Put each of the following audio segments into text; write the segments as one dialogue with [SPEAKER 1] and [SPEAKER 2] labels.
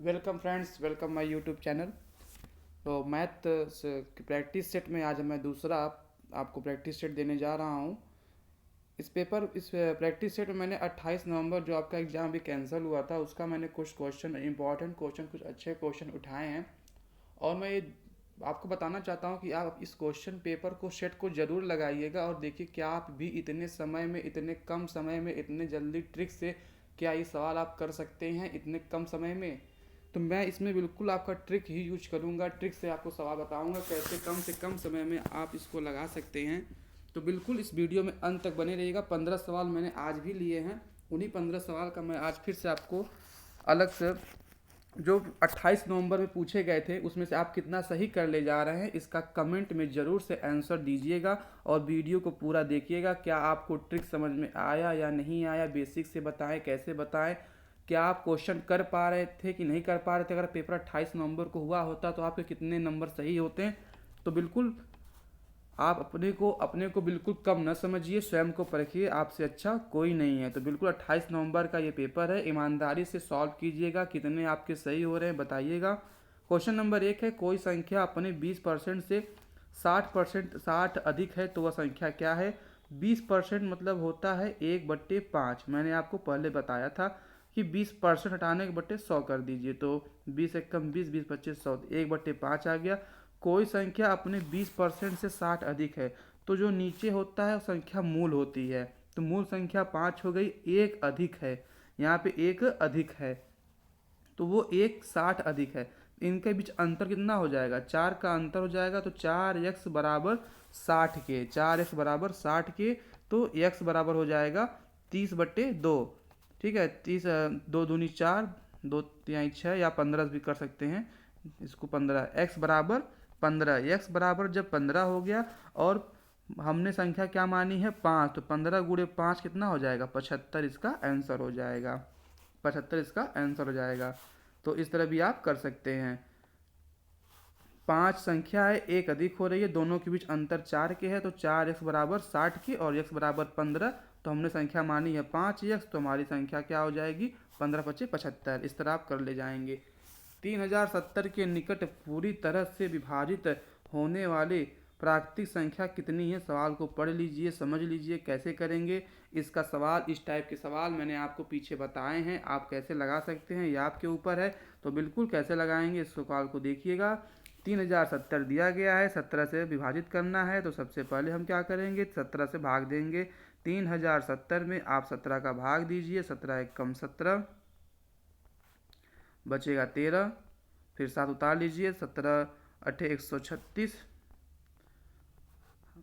[SPEAKER 1] Welcome friends, welcome my YouTube channel. तो math practice set में आज मैं दूसरा आपको प्रैक्टिस सेट देने जा रहा हूँ। इस प्रैक्टिस सेट में मैंने 28 नवंबर जो आपका एग्ज़ाम अभी कैंसिल हुआ था उसका मैंने कुछ क्वेश्चन, इंपॉर्टेंट क्वेश्चन, कुछ अच्छे क्वेश्चन उठाए हैं। और मैं ये आपको बताना चाहता हूँ कि आप इस क्वेश्चन पेपर को सेट को ज़रूर लगाइएगा और देखिए क्या आप भी इतने समय में, इतने कम समय में, इतने जल्दी ट्रिक से क्या ये सवाल आप कर सकते हैं इतने कम समय में। तो मैं इसमें बिल्कुल आपका ट्रिक ही यूज करूँगा, ट्रिक से आपको सवाल बताऊँगा कैसे कम से कम समय में आप इसको लगा सकते हैं। तो बिल्कुल इस वीडियो में अंत तक बने रहिएगा। 15 सवाल मैंने आज भी लिए हैं, उन्हीं 15 सवाल का मैं आज फिर से आपको अलग से जो 28 नवंबर में पूछे गए थे उसमें से आप कितना सही कर ले जा रहे हैं इसका कमेंट में ज़रूर से आंसर दीजिएगा और वीडियो को पूरा देखिएगा। क्या आपको ट्रिक समझ में आया या नहीं आया, बेसिक से बताएं, कैसे बताएं, क्या आप क्वेश्चन कर पा रहे थे कि नहीं कर पा रहे थे। अगर पेपर 28 नवंबर को हुआ होता तो आपके कितने नंबर सही होते हैं। तो बिल्कुल आप अपने को बिल्कुल कम न समझिए, स्वयं को परखिए, आपसे अच्छा कोई नहीं है। तो बिल्कुल 28 नवंबर का ये पेपर है, ईमानदारी से सॉल्व कीजिएगा, कितने आपके सही हो रहे हैं बताइएगा। क्वेश्चन नंबर 1 है, कोई संख्या अपने 20% से 60% 60 अधिक है तो वह संख्या क्या है। 20% मतलब होता है 1/5। मैंने आपको पहले बताया था कि 20% हटाने के बट्टे 100 कर दीजिए, तो 20 एकम 20, 20 पच्चीस 100, 1/5 आ गया। कोई संख्या अपने 20% से 60 अधिक है तो जो नीचे होता है संख्या मूल होती है। तो मूल संख्या 5 हो गई, एक अधिक है, यहाँ पे एक अधिक है तो वो एक 60 अधिक है। इनके बीच अंतर कितना हो जाएगा, 4 का अंतर हो जाएगा। तो 4x बराबर 60 के, 4x बराबर 60 के, तो x बराबर हो जाएगा 30/2। ठीक है, 30, 2 दूनी 4, 2 तिहाई 6 या 15 भी कर सकते हैं इसको। 15, x बराबर 15, x बराबर जब 15 हो गया और हमने संख्या क्या मानी है 5, तो 15 × 5 कितना हो जाएगा 75, इसका आंसर हो जाएगा 75, इसका आंसर हो जाएगा। तो इस तरह भी आप कर सकते हैं। 5 संख्या है, एक अधिक हो रही है, दोनों के बीच अंतर 4 के है, तो 4x बराबर 60 के और x बराबर 15। तो हमने संख्या मानी है 5x, तो हमारी संख्या क्या हो जाएगी 15×5 = 75। इस तरह आप कर ले जाएंगे। 3070 के निकट पूरी तरह से विभाजित होने वाले प्राकृतिक संख्या कितनी है। सवाल को पढ़ लीजिए, समझ लीजिए कैसे करेंगे इसका सवाल। इस टाइप के सवाल मैंने आपको पीछे बताए हैं, आप कैसे लगा सकते हैं ये आपके ऊपर है। तो बिल्कुल कैसे लगाएंगे इस सवाल को देखिएगा। 3070 दिया गया है, 17 से विभाजित करना है, तो सबसे पहले हम क्या करेंगे 17 से भाग देंगे। 3070 में आप 17 का भाग दीजिए, 17 एकम 17, बचेगा 13, फिर 7 उतार लीजिए, 17 अठे 136,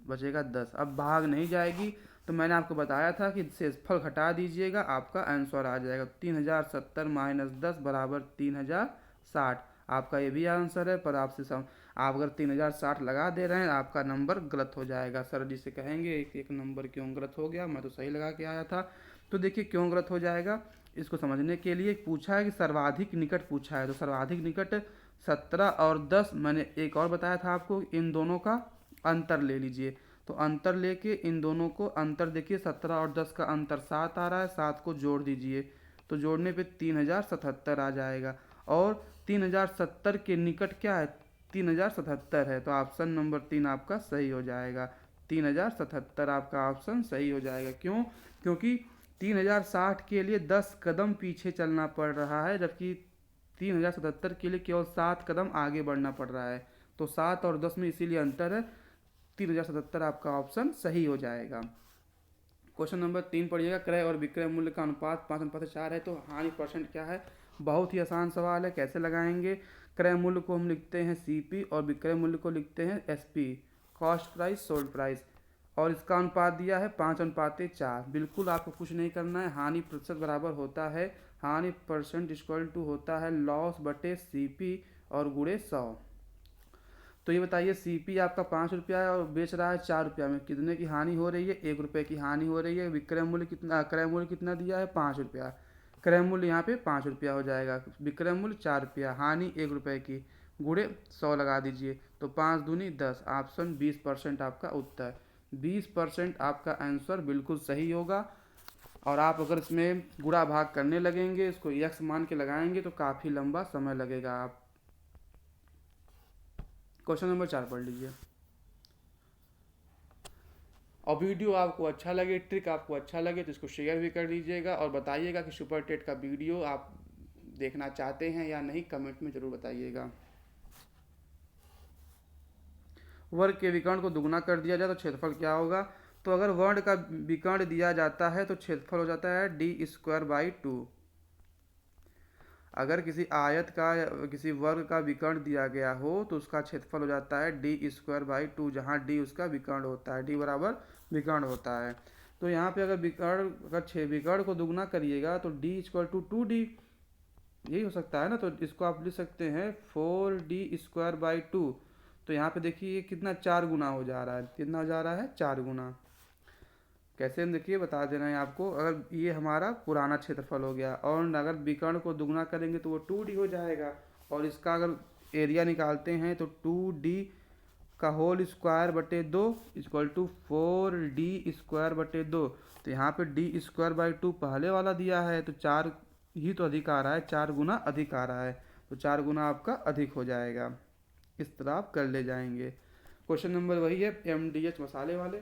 [SPEAKER 1] बचेगा 10। अब भाग नहीं जाएगी तो मैंने आपको बताया था कि शेषफल घटा दीजिएगा, आपका आंसर आ जाएगा। 3070 माइनस 10 बराबर 3060। आपका ये भी आंसर है, पर आप अगर 3060 लगा दे रहे हैं आपका नंबर गलत हो जाएगा। सर जी से कहेंगे एक एक नंबर क्यों गलत हो गया, मैं तो सही लगा के आया था। तो देखिए क्यों गलत हो जाएगा, इसको समझने के लिए पूछा है कि सर्वाधिक निकट पूछा है, तो सर्वाधिक निकट 17 और 10, मैंने एक और बताया था आपको, इन दोनों का अंतर ले लीजिए। तो अंतर लेके इन दोनों को अंतर देखिए, 17 और 10 का अंतर 7 आ रहा है, 7 को जोड़ दीजिए, तो जोड़ने पे 3077 आ जाएगा। और 3070 के निकट क्या है 3077 है, तो ऑप्शन नंबर 3 आपका सही हो जाएगा। 3077 आपका ऑप्शन सही हो जाएगा। क्यों, क्योंकि 3060 के लिए 10 कदम पीछे चलना पड़ रहा है, जबकि 3077 के लिए केवल 7 कदम आगे बढ़ना पड़ रहा है। तो 7 और 10 में इसीलिए अंतर है। 3077 आपका ऑप्शन सही हो जाएगा। क्वेश्चन नंबर 3 पढ़िएगा, क्रय और विक्रय मूल्य का अनुपात 5:4 है तो हानि परसेंट क्या है। बहुत ही आसान सवाल है, कैसे लगाएंगे। क्रय मूल्य को हम लिखते हैं CP और विक्रय मूल्य को लिखते हैं SP, cost price sold price, और इसका अनुपात दिया है 5:4। बिल्कुल आपको कुछ नहीं करना है। हानि प्रतिशत बराबर होता है, हानि परसेंट इक्वल टू होता है लॉस बटे CP और गुणे 100। तो ये बताइए CP आपका 5 रुपया है और बेच रहा है 4 रुपया में, कितने की हानि हो रही है 1 रुपये की हानि हो रही है। विक्रय मूल्य कितना, क्रय मूल्य कितना दिया है 5 रुपया, क्रय मूल्य यहाँ पे 5 रुपया हो जाएगा, विक्रय मूल्य 4 रुपया, हानि 1 रुपये की, गुणे 100 लगा दीजिए, तो 5 दूनी 10, ऑप्शन 20% आपका उत्तर। 20% आपका आंसर बिल्कुल सही होगा। और आप अगर इसमें गुणा भाग करने लगेंगे, इसको x मान के लगाएंगे तो काफ़ी लंबा समय लगेगा। आप क्वेश्चन नंबर 4 पढ़ लीजिए। और वीडियो आपको अच्छा लगे, ट्रिक आपको अच्छा लगे तो इसको शेयर भी कर दीजिएगा और बताइएगा कि सुपर टेट का वीडियो आप देखना चाहते हैं या नहीं, कमेंट में ज़रूर बताइएगा। वर्ग के विकर्ण को दुगना कर दिया जाए तो क्षेत्रफल क्या होगा? तो अगर वर्ण का विकर्ण दिया जाता है तो क्षेत्रफल हो जाता है d²/2। अगर किसी आयत का या किसी वर्ग का विकर्ण दिया गया हो तो उसका क्षेत्रफल हो जाता है d²/2, जहाँ d उसका विकर्ण होता है, d बराबर विकर्ण होता है। तो यहाँ पे अगर विकर्ण को दुगना करिएगा तो d=2d, यही हो सकता है ना। तो इसको आप लिख सकते हैं 4d²/2। तो यहाँ पे देखिए ये कितना 4 गुना हो जा रहा है, कितना हो जा रहा है 4 गुना। कैसे हम देखिए बता दे रहे हैं आपको। अगर ये हमारा पुराना क्षेत्रफल हो गया और अगर विकर्ण को दुगना करेंगे तो वो 2d हो जाएगा। और इसका अगर एरिया निकालते हैं तो 2d का होल स्क्वायर बटे 2 इक्वल टू 4d²/2। तो यहाँ पे d²/2 पहले वाला दिया है तो 4 ही तो अधिक आ रहा है, 4 गुना अधिक आ रहा है, तो 4 गुना आपका अधिक हो जाएगा। इस तरह आप कर ले जाएंगे। क्वेश्चन नंबर वही है MDH मसाले वाले,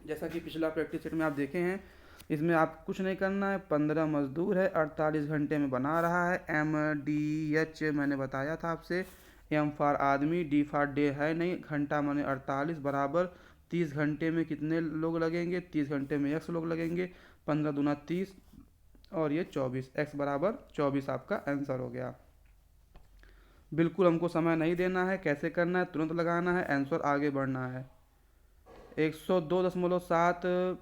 [SPEAKER 1] जैसा कि पिछला प्रैक्टिस सेट में आप देखे हैं। इसमें आप कुछ नहीं करना है, 15 मजदूर है, 48 घंटे में बना रहा है। MDH मैंने बताया था आपसे, M फॉर आदमी, D फॉर डे है नहीं, घंटा माने 48 बराबर 30 घंटे में कितने लोग लगेंगे? 30 घंटे में x लोग लगेंगे, 15 दूना 30 और ये 24, x बराबर 24 आपका आंसर हो गया। बिल्कुल हमको समय नहीं देना है, कैसे करना है तुरंत लगाना है, आंसर आगे बढ़ना है। 102.7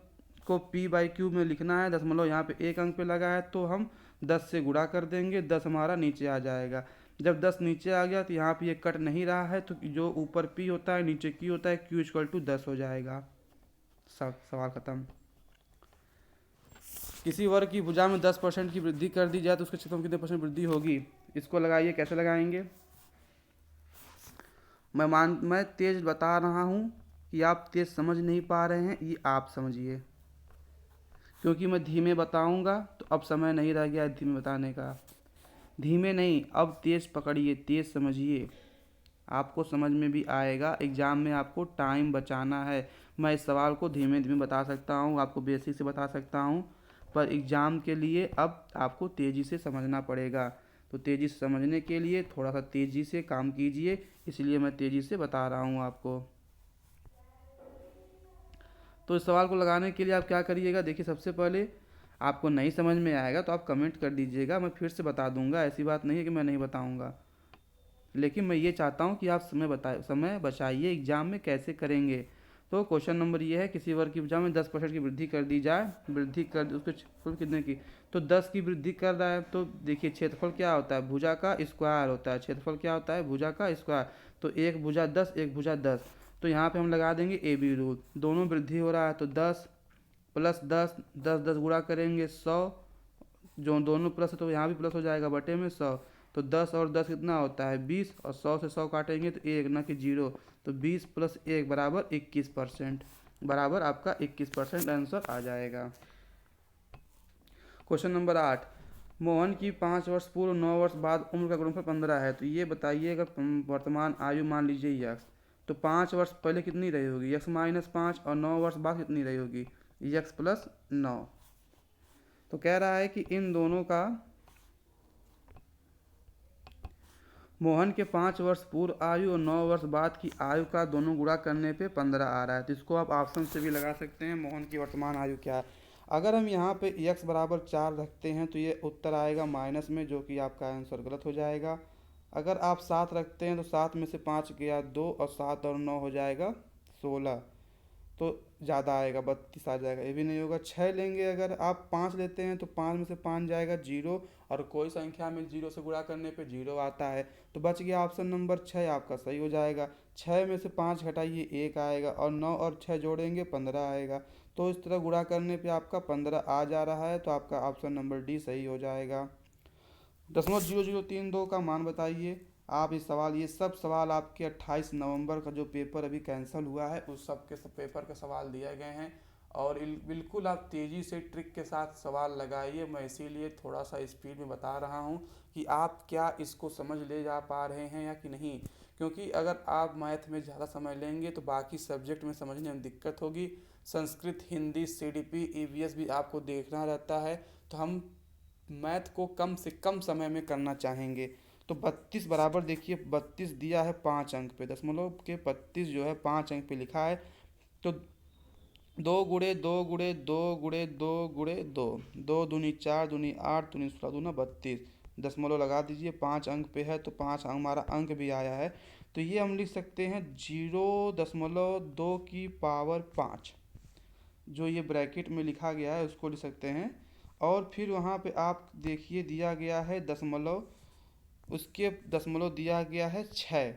[SPEAKER 1] को p/q में लिखना है, दशमलव यहाँ पे एक अंक पे लगा है तो हम 10 से गुणा कर देंगे, 10 हमारा नीचे आ जाएगा। जब 10 नीचे आ गया तो यहाँ पे ये कट नहीं रहा है तो जो ऊपर p होता है नीचे q होता है, q=10 हो जाएगा। सवाल खत्म। किसी वर्ग की भुजा में 10% की वृद्धि कर दी जाए तो उसके क्षेत्रफल में कितने % वृद्धि होगी? इसको लगाइए, कैसे लगाएंगे? मैं तेज बता रहा हूँ कि आप तेज समझ नहीं पा रहे हैं, ये आप समझिए, क्योंकि मैं धीमे बताऊंगा तो अब समय नहीं रह गया धीमे बताने का। धीमे नहीं, अब तेज पकड़िए, तेज समझिए, आपको समझ में भी आएगा। एग्ज़ाम में आपको टाइम बचाना है। मैं इस सवाल को धीमे धीमे बता सकता हूँ, आपको बेसिक से बता सकता हूँ, पर एग्ज़ाम के लिए अब आपको तेज़ी से समझना पड़ेगा। तो तेज़ी से समझने के लिए थोड़ा सा तेज़ी से काम कीजिए, इसलिए मैं तेज़ी से बता रहा हूँ आपको। तो इस सवाल को लगाने के लिए आप क्या करिएगा? देखिए, सबसे पहले आपको नहीं समझ में आएगा तो आप कमेंट कर दीजिएगा, मैं फिर से बता दूंगा। ऐसी बात नहीं है कि मैं नहीं बताऊंगा, लेकिन मैं ये चाहता हूँ कि आप समय बचाइए। एग्जाम में कैसे करेंगे? तो क्वेश्चन नंबर ये है, किसी वर्ग की भुजा में 10% की वृद्धि कर दी जाए, वृद्धि कर उसके क्षेत्रफल कितने की? तो 10 की वृद्धि कर रहा है तो देखिए क्षेत्रफल क्या होता है? भुजा का स्क्वायर होता है। क्षेत्रफल क्या होता है? भुजा का स्क्वायर। तो एक भुजा 10, एक भुजा 10, तो यहाँ पे हम लगा देंगे AB रूल। दोनों वृद्धि हो रहा है तो 10 + 10, 10 गुणा करेंगे 100, जो दोनों प्लस है तो यहाँ भी प्लस हो जाएगा, बटे में 100। तो 10 और 10 कितना होता है? 20, और 100 से 100 काटेंगे तो 1 ना कि 0, तो 20 + 1 बराबर 21%, बराबर आपका 21% आंसर आ जाएगा। क्वेश्चन नंबर 8, मोहन की 5 वर्ष पूर्व 9 वर्ष बाद उम्र का गुणनफल 15 है, तो ये बताइए अगर वर्तमान आयु मान लीजिए x, तो 5 वर्ष पहले कितनी रही होगी? x - 5, और 9 वर्ष बाद कितनी रही होगी? x + 9। तो कह रहा है कि इन दोनों का, मोहन के 5 वर्ष पूर्व आयु और 9 वर्ष बाद की आयु का दोनों गुणा करने पे 15 आ रहा है। तो इसको आप ऑप्शन से भी लगा सकते हैं, मोहन की वर्तमान आयु क्या है। अगर हम यहाँ पे x बराबर 4 रखते हैं तो ये उत्तर आएगा माइनस में, जो कि आपका आंसर गलत हो जाएगा। अगर आप 7 रखते हैं तो 7 में से 5 गया 2, और 7 और 9 हो जाएगा 16, तो ज़्यादा आएगा, 32 आ जाएगा, ये भी नहीं होगा। 6 लेंगे, अगर आप 5 लेते हैं तो 5 में से 5 जाएगा 0, और कोई संख्या में 0 से गुणा करने पे 0 आता है, तो बच गया ऑप्शन नंबर 6 आपका सही हो जाएगा। 6 में से 5 घटाइए 1 आएगा, और 9 और 6 जोड़ेंगे 15 आएगा। तो इस तरह गुणा करने पे आपका 15 आ जा रहा है, तो आपका ऑप्शन नंबर डी सही हो जाएगा। 0.0032 का मान बताइए। आप इस सवाल, ये सब सवाल आपके 28 नवंबर का जो पेपर अभी कैंसिल हुआ है उस सब के सब पेपर के सवाल दिए गए हैं, और बिल्कुल आप तेज़ी से ट्रिक के साथ सवाल लगाइए। मैं इसीलिए थोड़ा सा स्पीड में बता रहा हूँ कि आप क्या इसको समझ ले जा पा रहे हैं या कि नहीं, क्योंकि अगर आप मैथ में ज़्यादा समय लेंगे तो बाकी सब्जेक्ट में समझने में दिक्कत होगी। संस्कृत, हिंदी, सीडीपी, ईवीएस भी आपको देखना रहता है, तो हम मैथ को कम से कम समय में करना चाहेंगे। तो 32 बराबर देखिए, 32 दिया है 5 अंक पे, दशमलव के 32 जो है 5 अंक पे लिखा है। तो 2 गुणे 2 गुणे 2 गुणे 2 दो दूनी 4 दूनी 8 दूनी 16 दूना 32, दशमलव लगा दीजिए, 5 अंक पे है तो 5 हमारा अंक भी आया है। तो ये हम लिख सकते हैं 0.2 की पावर 5, जो ये ब्रैकेट में लिखा गया है उसको लिख सकते हैं। और फिर वहाँ पे आप देखिए दिया गया है दशमलव, उसके दशमलव दिया गया है 6।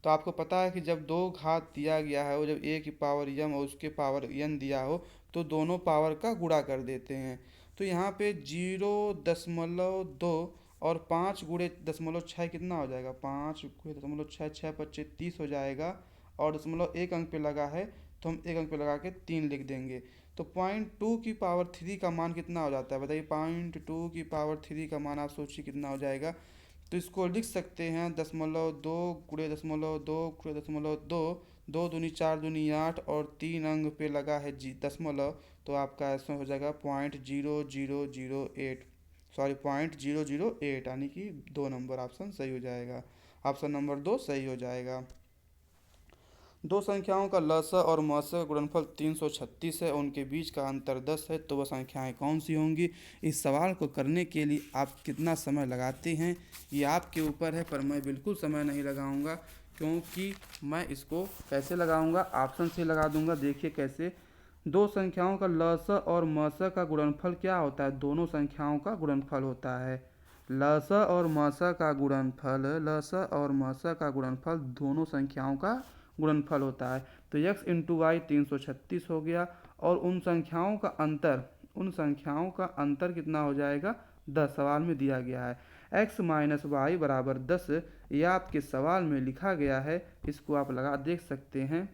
[SPEAKER 1] तो आपको पता है कि जब दो घात दिया गया है, वो जब ए की पावर यम और उसके पावर एन दिया हो तो दोनों पावर का गुणा कर देते हैं। तो यहाँ पे 0.2 और 5 गुणे 0.6 कितना हो जाएगा, 5 गुणे 0.6, 6×5 = 30 हो जाएगा। और दशमलव एक अंक पे लगा है तो हम एक अंक पे लगा के 3 लिख देंगे। तो 0.2 की पावर 3 का मान कितना हो जाता है बताइए, 0.2 की पावर 3 का मान आप सोचिए कितना हो जाएगा। तो इसको लिख सकते हैं 0.2 गुणे 0.2 गुणे 0.2, दो दूनी 4 दूनी 8 और 3 अंक पे लगा है जी दशमलव। तो आपका आंसर हो जाएगा 0.0008, सॉरी 0.008, यानी कि 2 नंबर ऑप्शन सही हो जाएगा। ऑप्शन नंबर 2 सही हो जाएगा। दो संख्याओं का लस और मस का गुणनफल 336 है, उनके बीच का अंतर 10 है, तो वह संख्याएं कौन सी होंगी। इस सवाल को करने के लिए आप कितना समय लगाते हैं ये आपके ऊपर है, पर मैं बिल्कुल समय नहीं लगाऊंगा, क्योंकि मैं इसको कैसे लगाऊंगा, ऑप्शन से लगा दूंगा। देखिए कैसे। दो संख्याओं का लस और मस का गुणनफल क्या होता है, दोनों संख्याओं का गुणनफल होता है। लस और मस का गुणनफल, लस और मस का गुणनफल दोनों संख्याओं का गुणनफल होता है। तो x इंटू वाई 336 हो गया, और उन संख्याओं का अंतर कितना हो जाएगा, 10 सवाल में दिया गया है। x माइनस वाई बराबर 10, यह आपके सवाल में लिखा गया है, इसको आप लगा देख सकते हैं।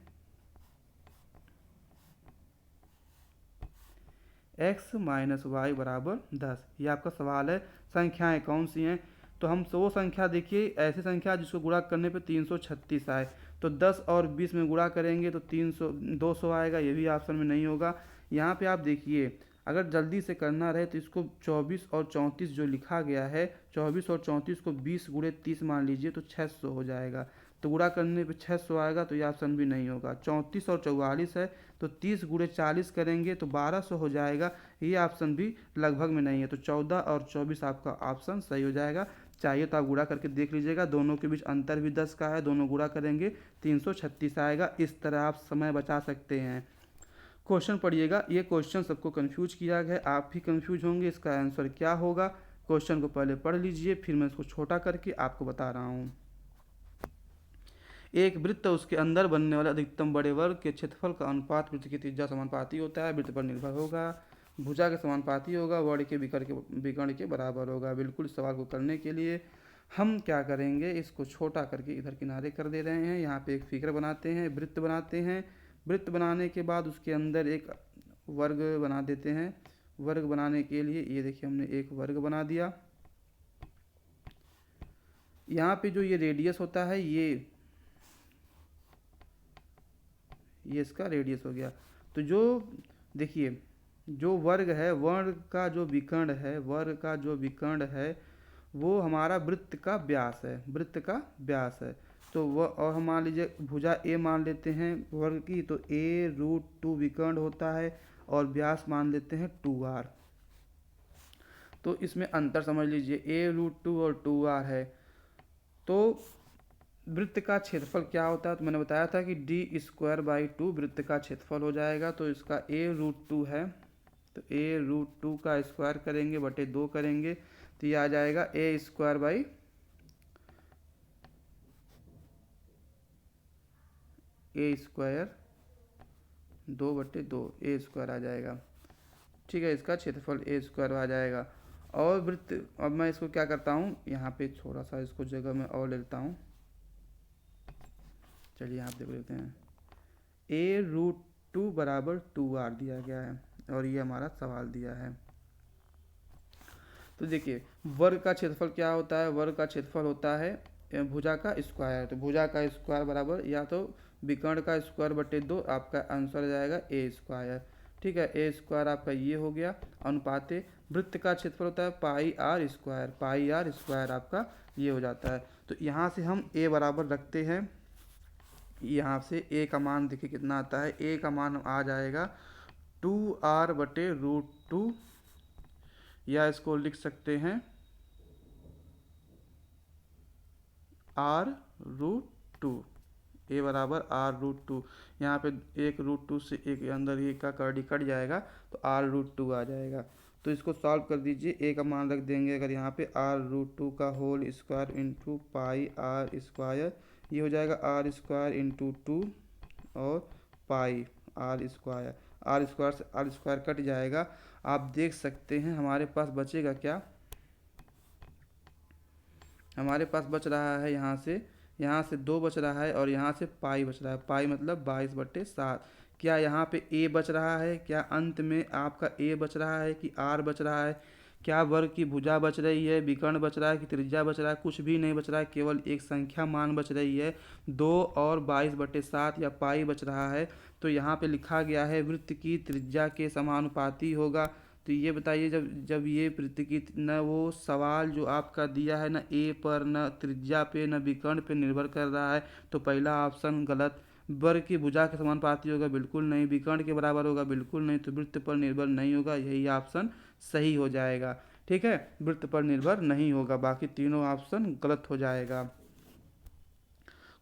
[SPEAKER 1] x माइनस वाई बराबर 10, ये आपका सवाल है। संख्याएं कौन सी हैं, तो हम वो संख्या देखिए, ऐसी संख्या जिसको गुणा करने पे 336 आए, तो 10 और 20 में गुणा करेंगे तो 200 आएगा, ये भी ऑप्शन में नहीं होगा। यहाँ पे आप देखिए, अगर जल्दी से करना रहे तो इसको 24 और 34 जो लिखा गया है, 24 और 34 को 20 गुणे 30 मान लीजिए तो 600 हो जाएगा। तो गुणा करने पे 600 आएगा, तो ये ऑप्शन भी नहीं होगा। 34 और 44 है तो 30 गुणे 40 करेंगे तो 1200 हो जाएगा, ये ऑप्शन भी लगभग में नहीं है। तो 14 और 24 आपका ऑप्शन सही हो जाएगा। चाहिए तो आप गुणा करके देख लीजिएगा, दोनों के बीच अंतर भी 10 का है, दोनों गुणा करेंगे 336 आएगा। इस तरह आप समय बचा सकते हैं। क्वेश्चन पढ़िएगा, ये क्वेश्चन सबको कंफ्यूज किया गया, आप भी कंफ्यूज होंगे इसका आंसर क्या होगा। क्वेश्चन को पहले पढ़ लीजिए, फिर मैं इसको छोटा करके आपको बता रहा हूँ। एक वृत्त उसके अंदर बनने वाले अधिकतम बड़े वर्ग के क्षेत्रफल का अनुपात वृत्त की त्रिज्या समानुपाती होता है, वृत्त पर निर्भर होगा, भुजा के समानुपाती होगा, वर्ग के विकर्ण के बराबर होगा। बिल्कुल इस सवाल को करने के लिए हम क्या करेंगे, इसको छोटा करके इधर किनारे कर दे रहे हैं। यहाँ पे एक फिगर बनाते हैं, वृत्त बनाते हैं। वृत्त बनाने के बाद उसके अंदर एक वर्ग बना देते हैं। वर्ग बनाने के लिए ये देखिए हमने एक वर्ग बना दिया। यहाँ पे जो ये रेडियस होता है, ये इसका रेडियस हो गया। तो जो देखिए, जो वर्ग है, वर्ग का जो विकर्ण है वो हमारा वृत्त का व्यास है, वृत्त का व्यास है। तो वह, और हम मान लीजिए भुजा ए मान लेते हैं वर्ग की, तो a√2 विकर्ण होता है, और व्यास मान लेते हैं 2r। तो इसमें अंतर समझ लीजिए, a√2 और 2r है। तो वृत्त का क्षेत्रफल क्या होता है, तो मैंने बताया था कि d²/2 वृत्त का क्षेत्रफल हो जाएगा। तो इसका a√2 है, तो a√2 का स्क्वायर करेंगे बटे 2 करेंगे, तो ये आ जाएगा a² 2/2, a² आ जाएगा। ठीक है, इसका क्षेत्रफल a² आ जाएगा। और वृत्त, अब मैं इसको क्या करता हूँ, यहाँ पे थोड़ा सा इसको जगह में और ले लेता हूँ। चलिए आप देख लेते हैं, 2 बराबर 2r दिया गया है और ये हमारा सवाल दिया है। तो देखिए वर्ग का क्षेत्रफल क्या होता है, वर्ग का क्षेत्रफल होता है भुजा का स्क्वायर। तो भुजा का स्क्वायर बराबर या तो विकर्ण का स्क्वायर बटे 2, आपका आंसर आ जाएगा ए स्क्वायर। ठीक है, ए स्क्वायर आपका ये हो गया। अनुपाते वृत्त का क्षेत्रफल होता है pi are square, pi are square आपका ये हो जाता है। तो यहाँ से हम ए बराबर रखते हैं, यहाँ से ए का मान देखिए कितना आता है, ए का मान आ जाएगा 2r बटे √2, या इसको लिख सकते हैं r√2। ए बराबर r√2, यहाँ पे एक √2 से एक अंदर ही का कर्डी कट जाएगा तो r√2 आ जाएगा। तो इसको सॉल्व कर दीजिए, ए का मान रख देंगे अगर यहाँ पे r√2 का whole square into pi are square, ये हो जाएगा r स्क्वायर इंटू 2 और pi are square, r square से आर स्क्वायर कट जाएगा। आप देख सकते हैं हमारे पास बचेगा क्या, हमारे पास बच रहा है यहाँ से 2 बच रहा है और यहाँ से पाई बच रहा है, पाई मतलब 22/7। क्या यहाँ पे ए बच रहा है, क्या अंत में आपका ए बच रहा है कि आर बच रहा है, क्या वर्ग की भुजा बच रही है, विकर्ण बच रहा है कि त्रिज्या बच रहा है, कुछ भी नहीं बच रहा है, केवल एक संख्या मान बच रही है 2 और 22/7 या पाई बच रहा है। तो यहाँ पे लिखा गया है वृत्त की त्रिज्या के समानुपाती होगा। तो ये बताइए जब जब ये वृत्त की न वो सवाल जो आपका दिया है न ए पर न त्रिज्या पे न विकर्ण पे निर्भर कर रहा है, तो पहला ऑप्शन गलत। वर्ग की भुजा के समानुपाती होगा, बिल्कुल नहीं। विकर्ण के बराबर होगा, बिल्कुल नहीं। तो वृत्त पर निर्भर नहीं होगा, यही ऑप्शन सही हो जाएगा। ठीक है, वृत्त पर निर्भर नहीं होगा, बाकी तीनों ऑप्शन गलत हो जाएगा।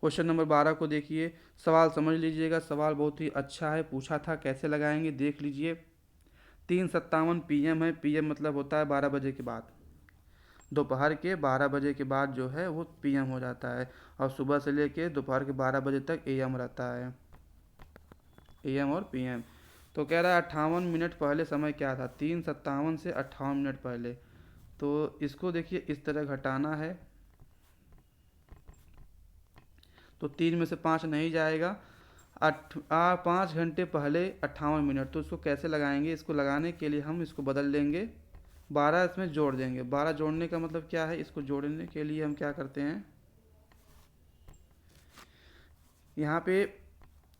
[SPEAKER 1] क्वेश्चन नंबर 12 को देखिए, सवाल समझ लीजिएगा, सवाल बहुत ही अच्छा है, पूछा था कैसे लगाएंगे देख लीजिए। 3:57 PM है, PM मतलब होता है 12 बजे के बाद, दोपहर के 12 बजे के बाद जो है वो PM हो जाता है, और सुबह से लेके दोपहर के 12 बजे तक AM रहता है, AM और PM। तो कह रहा है 58 मिनट पहले समय क्या था, 3:57 से 58 मिनट पहले। तो इसको देखिए इस तरह घटाना है, तो 3 में से 5 नहीं जाएगा, 5 घंटे पहले 58 मिनट। तो इसको कैसे लगाएंगे, इसको लगाने के लिए हम इसको बदल देंगे, 12 इसमें जोड़ देंगे। 12 जोड़ने का मतलब क्या है, इसको जोड़ने के लिए हम क्या करते हैं, यहाँ पे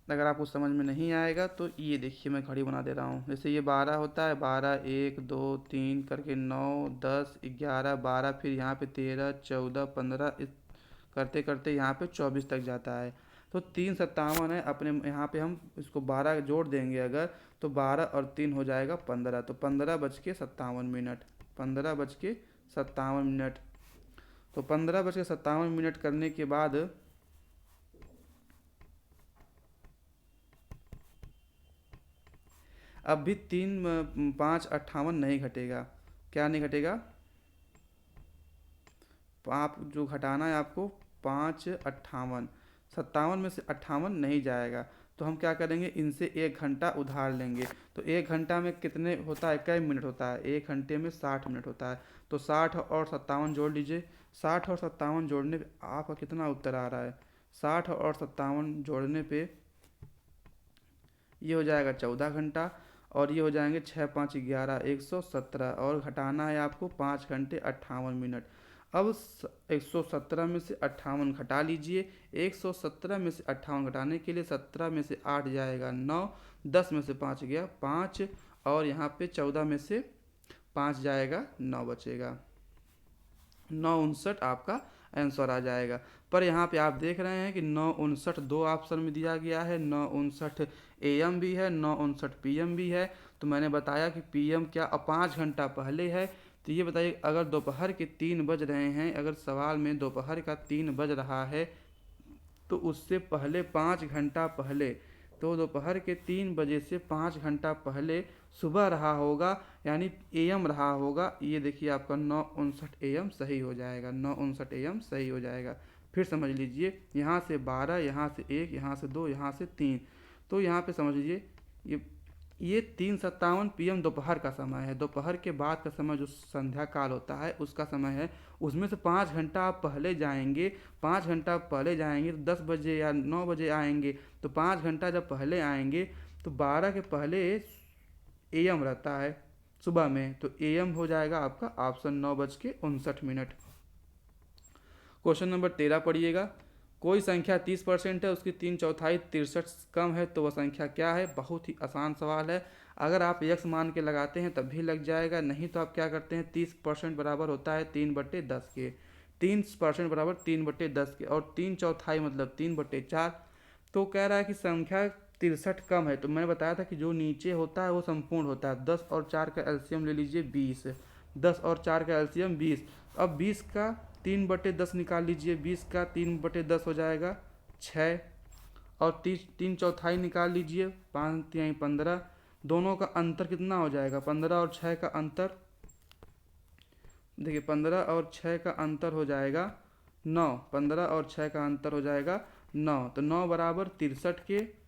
[SPEAKER 1] अगर आपको समझ में नहीं आएगा तो ये देखिए मैं घड़ी बना दे रहा हूँ। जैसे ये 12 होता है, 12 1 2 3 करके 9 10 11 12, फिर यहाँ पे 13 14 15 करते करते यहाँ पे 24 तक जाता है। तो 3:57 है, अपने यहाँ पे हम इसको 12 जोड़ देंगे अगर, तो 12 और 3 हो जाएगा 15। तो 15:57, 15:57। तो 15:57 करने के बाद अब भी 3 5 58 नहीं घटेगा। क्या नहीं घटेगा, आप जो घटाना है आपको 5 58, 57 में से 58 नहीं जाएगा। तो हम क्या करेंगे, इनसे 1 घंटा उधार लेंगे। तो 1 घंटा में कितने होता है, कई मिनट होता है, 1 घंटे में 60 मिनट होता है। तो 60 और 57 जोड़ लीजिए, 60 और 57 जोड़ने पे आपका कितना उत्तर आ रहा है, 60 और 57 जोड़ने पे ये हो जाएगा 14 घंटा, और ये हो जाएंगे 6 5 11 117, और घटाना है आपको 5 घंटे 58 मिनट। अब 117 में से 58 घटा लीजिए, 117 में से 58 घटाने के लिए 17 में से 8 जाएगा 9, 10 में से 5 गया 5, और यहाँ पे 14 में से 5 जाएगा 9 बचेगा, 9:59 आपका आंसर आ जाएगा। पर यहाँ पे आप देख रहे हैं कि 9:59 दो ऑप्शन में दिया गया है, 9:59 AM भी है, 9:59 PM भी है। तो मैंने बताया कि PM क्या 5 घंटा पहले है। तो ये बताइए अगर दोपहर के 3 बज रहे हैं, अगर सवाल में दोपहर का 3 बज रहा है तो उससे पहले 5 घंटा पहले, तो दोपहर के 3 बजे से 5 घंटा पहले सुबह रहा होगा, यानी AM रहा होगा। ये देखिए आपका 9:59 AM सही हो जाएगा, 9:59 AM सही हो जाएगा। फिर समझ लीजिए यहाँ से 12, यहाँ से 1, यहाँ से 2, यहाँ से 3, तो यहाँ पे समझ लीजिए ये 3:57 PM दोपहर का समय है। दोपहर के बाद का समय जो संध्या काल होता है उसका समय है, उसमें से 5 घंटा आप पहले जाएंगे, 5 घंटा पहले जाएंगे तो 10 बजे या 9 बजे आएंगे। तो 5 घंटा जब पहले आएंगे तो 12 के पहले AM रहता है सुबह में, तो AM हो जाएगा आपका ऑप्शन 9:59। क्वेश्चन नंबर 13 पढ़िएगा। कोई संख्या 30% है, उसकी 3/4 63 कम है, तो वह संख्या क्या है? बहुत ही आसान सवाल है। अगर आप x मान के लगाते हैं तब भी लग जाएगा, नहीं तो आप क्या करते हैं 30% बराबर होता है 3/10 के। 30% बराबर 3/10 के, और 3/4 मतलब 3/4। तो कह रहा है कि संख्या 63 कम है, तो मैंने बताया था कि जो नीचे होता है वो संपूर्ण होता है। 10 और 4 का एलसीएम ले लीजिए 20। 10 और 4 का एलसीएम 20। अब 20 का 3/10 निकाल लीजिए, 20 का 3/10 हो जाएगा 6, और 3/4 निकाल लीजिए, 5×3 15। दोनों का अंतर कितना हो जाएगा? 15 और 6 का अंतर, देखिए 15 और 6 का अंतर हो जाएगा 9। 15 और 6 का अंतर हो जाएगा 9, तो 9 बराबर 63 के,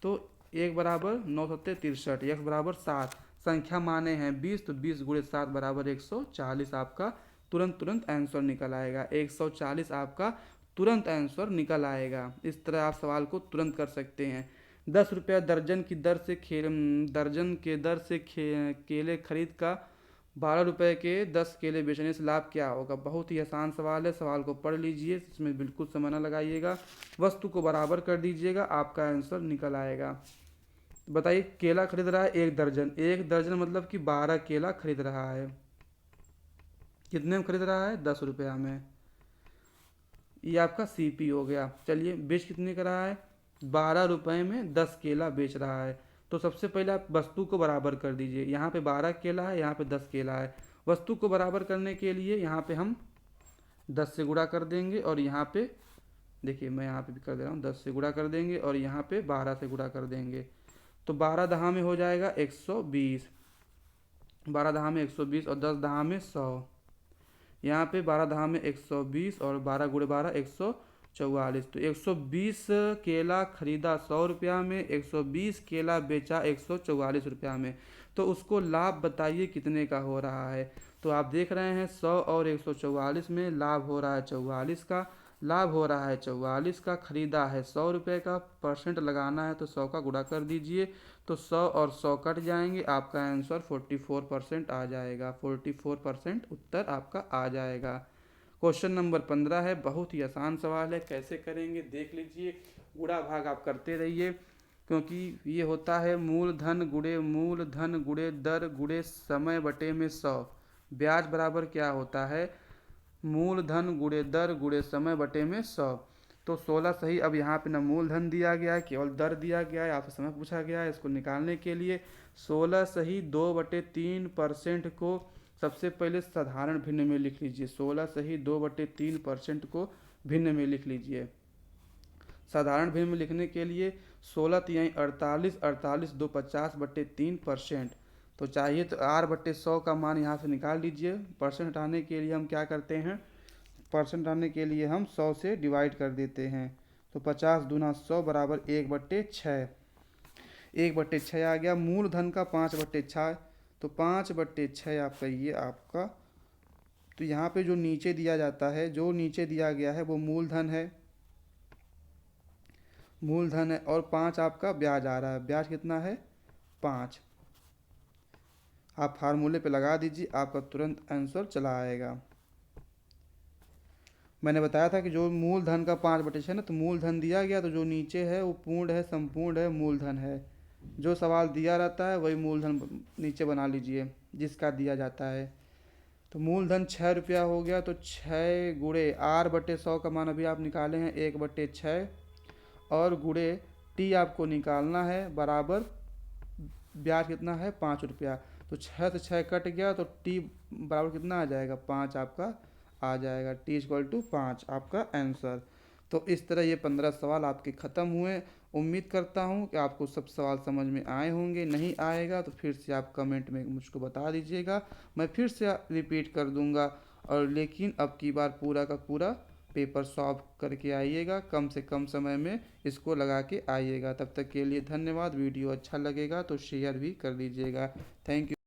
[SPEAKER 1] तो 1 बराबर 9 सत्ते 63, x बराबर 7। संख्या माने हैं 20, तो 20 × 7 बराबर 140। आपका तुरंत आंसर निकल आएगा। 140 आपका तुरंत आंसर निकल आएगा। इस तरह आप सवाल को तुरंत कर सकते हैं। 10 रुपया दर्जन की दर से दर्जन के दर से केले खरीद का 12 रुपये के 10 केले बेचने से लाभ क्या होगा? बहुत ही आसान सवाल है, सवाल को पढ़ लीजिए, इसमें बिल्कुल समय न लगाइएगा, वस्तु को बराबर कर दीजिएगा, आपका आंसर निकल आएगा। बताइए, केला खरीद रहा है 1 दर्जन, 1 दर्जन मतलब कि 12 केला खरीद रहा है। कितने में खरीद रहा है? 10 रुपया में। ये आपका CP हो गया। चलिए, बेच कितने का रहा है? 12 रुपये में 10 केला बेच रहा है। तो सबसे पहले आप वस्तु को बराबर कर दीजिए। यहाँ पे 12 केला है, यहाँ पे 10 केला है। वस्तु को बराबर करने के लिए यहाँ पे हम 10 से गुणा कर देंगे, और यहाँ पे देखिए मैं यहाँ पे भी कर दे रहा हूँ, 10 से गुणा कर देंगे और यहाँ पे 12 से गुणा कर देंगे। तो 12 दहा में हो जाएगा 120, 12 दहा में 120 और 10 दहा में 100। यहाँ पे 12 दहा में 120 और 12 × 12 144। तो 120 केला खरीदा 100 रुपया में, 120 केला बेचा 144 रुपया में। तो उसको लाभ बताइए कितने का हो रहा है? तो आप देख रहे हैं 100 और 144 में लाभ हो रहा है 44 का। लाभ हो रहा है 44 का, खरीदा है 100 रुपये का, परसेंट लगाना है तो 100 का गुणा कर दीजिए, तो 100 और 100 कट जाएंगे, आपका आंसर 44% आ जाएगा। 44% उत्तर आपका आ जाएगा। क्वेश्चन नंबर 15 है, बहुत ही आसान सवाल है, कैसे करेंगे देख लीजिए। गुणा भाग आप करते रहिए, क्योंकि ये होता है मूलधन गुणे दर गुणे समय बटे में 100। ब्याज बराबर क्या होता है? मूलधन गुणे दर गुणे समय बटे में 100। तो 16 सही। अब यहाँ पे ना मूलधन दिया गया है, केवल दर दिया गया है, आपसे समय पूछा गया है। इसको निकालने के लिए 16 सही 2/3% को सबसे पहले साधारण भिन्न में लिख लीजिए। 16 सही 2/3% को भिन्न में लिख लीजिए। साधारण भिन्न में लिखने के लिए 16 तिहाई 48, 48 2 50/3%। तो चाहिए तो R/100 का मान यहाँ से निकाल लीजिए। परसेंट हटाने के लिए हम क्या करते हैं? परसेंट हटाने के लिए हम 100 से डिवाइड कर देते हैं। तो 50 दूना 100 बराबर 1/6। 1/6 आ गया। मूलधन का 5/6, तो 5/6 आपका ये आपका। तो यहाँ पे जो नीचे दिया जाता है, जो नीचे दिया गया है वो मूलधन है, और 5 आपका ब्याज आ रहा है। ब्याज कितना है? 5। आप फार्मूले पे लगा दीजिए, आपका तुरंत आंसर चला आएगा। मैंने बताया था कि जो मूलधन का 5/6 ना, तो मूलधन दिया गया, तो जो नीचे है वो पूर्ण है, संपूर्ण है, मूलधन है। जो सवाल दिया रहता है वही मूलधन नीचे बना लीजिए जिसका दिया जाता है। तो मूलधन 6 रुपया हो गया, तो 6 गुणे R/100 का मान अभी आप निकाले हैं 1/6, और गुणे T आपको निकालना है, बराबर ब्याज कितना है? 5 रुपया। तो 6 से 6 कट गया, तो T बराबर कितना आ जाएगा? 5 आपका आ जाएगा। T = 5 आपका आंसर। तो इस तरह ये 15 सवाल आपके ख़त्म हुए। उम्मीद करता हूँ कि आपको सब सवाल समझ में आए होंगे। नहीं आएगा तो फिर से आप कमेंट में मुझको बता दीजिएगा, मैं फिर से रिपीट कर दूँगा। और लेकिन अब की बार पूरा का पूरा पेपर सॉल्व करके आइएगा, कम से कम समय में इसको लगा के आइएगा। तब तक के लिए धन्यवाद। वीडियो अच्छा लगेगा तो शेयर भी कर दीजिएगा। Thank you.